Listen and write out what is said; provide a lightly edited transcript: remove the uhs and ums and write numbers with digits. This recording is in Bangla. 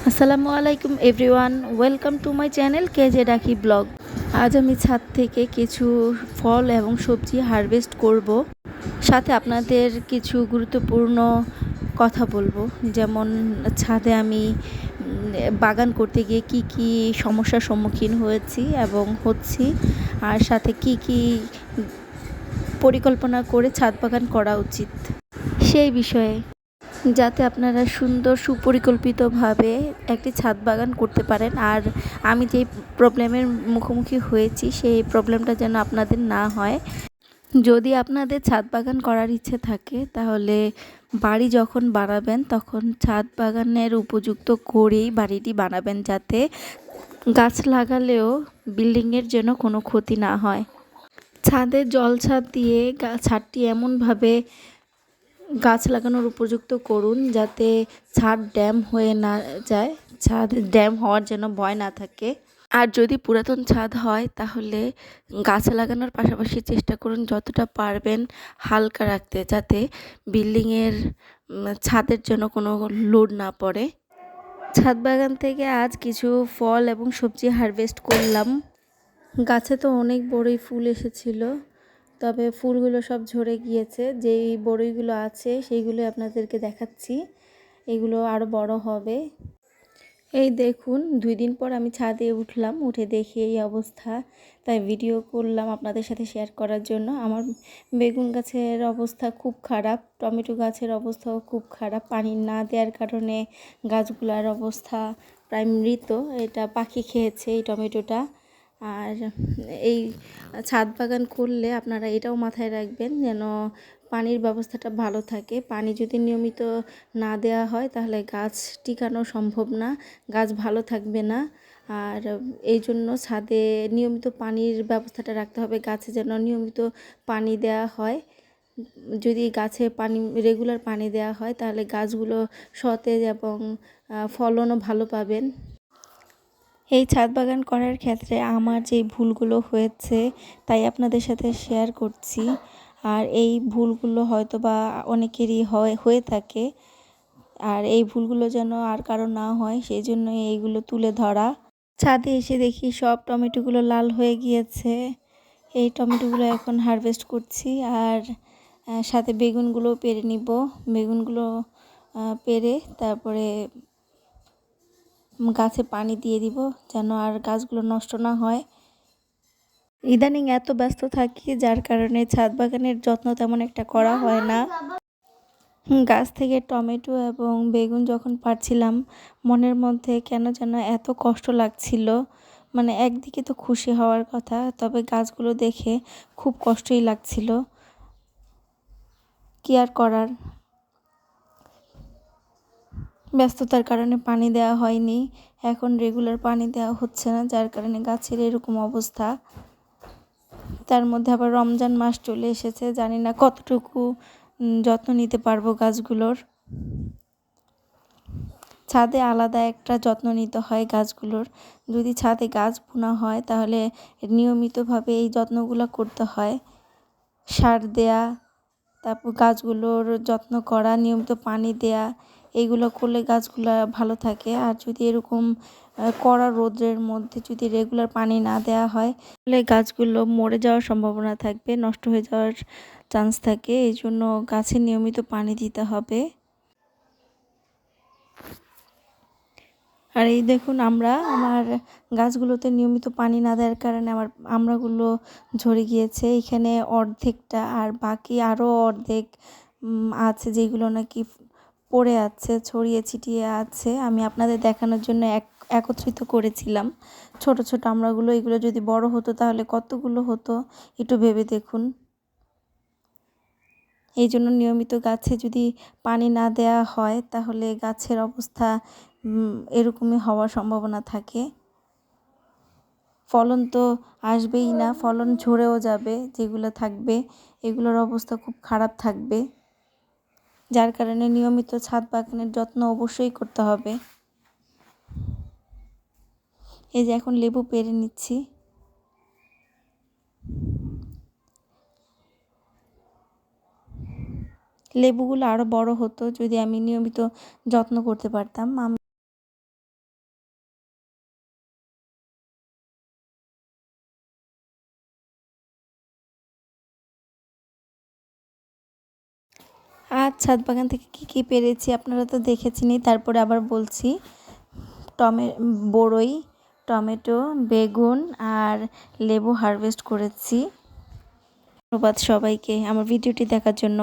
আসসালামু আলাইকুম everyone, welcome to my channel কেজে ডাকি ব্লগ। আজ আমি ছাদ থেকে কিছু ফল এবং সবজি হারভেস্ট করব, সাথে আপনাদের কিছু গুরুত্বপূর্ণ কথা বলবো। যেমন ছাদে আমি বাগান করতে গিয়ে কি কি সমস্যার সম্মুখীন হয়েছি এবং হচ্ছি, আর সাথে কি কি পরিকল্পনা করে ছাদ বাগান করা উচিত সেই বিষয়ে, যাতে আপনারা সুন্দর সুপরিকল্পিতভাবে একটি ছাদ বাগান করতে পারেন। আর আমি যেই প্রবলেমের মুখোমুখি হয়েছি সেই প্রবলেমটা যেন আপনাদের না হয়। যদি আপনাদের ছাদ বাগান করার ইচ্ছে থাকে তাহলে বাড়ি যখন বানাবেন তখন ছাদ বাগানের উপযুক্ত করেই বাড়িটি বানাবেন, যাতে গাছ লাগালেও বিল্ডিংয়ের যেন কোনো ক্ষতি না হয়। ছাদে জল ছাদ দিয়ে ছাদটি এমনভাবে গাছ লাগানোর উপযুক্ত করুন যাতে ছাদ ড্যাম হয়ে না যায়, ছাদ ড্যাম হওয়ার যেন ভয় না থাকে। আর যদি পুরাতন ছাদ হয় তাহলে গাছ লাগানোর পাশাপাশি চেষ্টা করুন যতটা পারবেন হালকা রাখতে, যাতে বিল্ডিংয়ের ছাদের যেন কোনো লোড না পড়ে। ছাদ বাগান থেকে আজ কিছু ফল এবং সবজি হারভেস্ট করলাম। গাছে তো অনেক বড়ই ফুল এসেছিল, তবে ফুলগুলো সব ঝরে গিয়েছে। যেই বড়ইগুলো আছে সেইগুলো আপনাদেরকে দেখাচ্ছি, এগুলো আরও বড় হবে। এই দেখুন, 2 দিন পর আমি ছাদে উঠলাম, উঠে দেখি এই অবস্থা, তাই ভিডিও করলাম আপনাদের সাথে শেয়ার করার জন্য। আমার বেগুন গাছের অবস্থা খুব খারাপ, টমেটো গাছের অবস্থাও খুব খারাপ। পানি না দেওয়ার কারণে গাছগুলোর অবস্থা প্রায় মৃত। এটা পাখি খেয়েছে এই টমেটোটা। আর এই ছাদ বাগান করলে আপনারা এটাও মাথায় রাখবেন যেন পানির ব্যবস্থাটা ভালো থাকে। পানি যদি নিয়মিত না দেওয়া হয় তাহলে গাছ টিকানো সম্ভব না, গাছ ভালো থাকবে না। আর এই জন্য ছাদে নিয়মিত পানির ব্যবস্থাটা রাখতে হবে, গাছে যেন নিয়মিত পানি দেওয়া হয়। যদি গাছে পানি রেগুলার পানি দেওয়া হয় তাহলে গাছগুলো সতেজ এবং ফলনও ভালো পাবেন। এই ছাদ বাগান করার ক্ষেত্রে আমার যেই ভুলগুলো হয়েছে তাই আপনাদের সাথে শেয়ার করছি। আর এই ভুলগুলো হয়তো বা অনেকেরই হয়ে থাকে, আর এই ভুলগুলো যেন আর কারো না হয় সেই জন্য এইগুলো তুলে ধরা। ছাদে এসে দেখি সব টমেটোগুলো লাল হয়ে গিয়েছে। এই টমেটোগুলো এখন হারভেস্ট করছি, আর সাথে বেগুনগুলো পেরে নিব। বেগুনগুলো পেরে তারপরে গাছে পানি দিয়ে দিব যেন আর গাছগুলো নষ্ট না হয়। ইদানিং এত ব্যস্ত থাকি যার কারণে ছাদ বাগানের যত্ন তেমন একটা করা হয় না। গাছ থেকে টমেটো এবং বেগুন যখন পাড়ছিলাম মনের মধ্যে কেন যেন এত কষ্ট লাগছিল। মানে একদিকে তো খুশি হওয়ার কথা, তবে গাছগুলো দেখে খুব কষ্টই লাগছিল। কি আর করার, ব্যস্ততার কারণে পানি দেওয়া হয়নি। এখন রেগুলার পানি দেওয়া হচ্ছে না, যার কারণে গাছের এরকম অবস্থা। তার মধ্যে আবার রমজান মাস চলে এসেছে, জানি না কতটুকু যত্ন নিতে পারবো গাছগুলোর। ছাদে আলাদা একটা যত্ন নিতে হয় গাছগুলোর। যদি ছাদে গাছ বোনা হয় তাহলে নিয়মিতভাবে এই যত্নগুলো করতে হয়। সার দেয়া, তারপর গাছগুলোর যত্ন করা, নিয়মিত পানি দেয়া, এইগুলো করলে গাছগুলো ভালো থাকে। আর যদি এরকম কড়া রোদ্রের মধ্যে যদি রেগুলার পানি না দেওয়া হয় তাহলে গাছগুলো মরে যাওয়ার সম্ভাবনা থাকবে, নষ্ট হয়ে যাওয়ার চান্স থাকে। এই জন্য গাছে নিয়মিত পানি দিতে হবে। আর এই দেখুন, আমার গাছগুলোতে নিয়মিত পানি না দেওয়ার কারণে আমার আমড়াগুলো ঝরে গিয়েছে এখানে অর্ধেকটা, আর বাকি আরও অর্ধেক আছে যেগুলো নাকি পড়ে আছে, ছড়িয়ে ছিটিয়ে আছে। আমি আপনাদের দেখানোর জন্য একত্রিত করেছিলাম ছোট ছোট আমড়াগুলো। এগুলো যদি বড় হতো তাহলে কতগুলো হতো একটু ভেবে দেখুন। এই জন্য নিয়মিত গাছে যদি পানি না দেওয়া হয় তাহলে গাছের অবস্থা এরকমই হওয়ার সম্ভাবনা থাকে। ফলন তো আসবেই না, ফলন ঝরেও যাবে যেগুলো থাকবে, এগুলোর অবস্থা খুব খারাপ থাকবে। যার কারণে নিয়মিত ছাদ বাগানের যত্ন অবশ্যই করতে হবে। এই যে এখন লেবু পেরে নিচ্ছি। লেবুগুলো আরও বড় হতো যদি আমি নিয়মিত যত্ন করতে পারতাম। আর ছাদ বাগান থেকে কী পেরেছি আপনারা তো দেখেছেনই, তারপরে আবার বলছি। বড়ই, টমেটো, বেগুন আর লেবু হারভেস্ট করেছি। ধন্যবাদ সবাইকে আমার ভিডিওটি দেখার জন্য।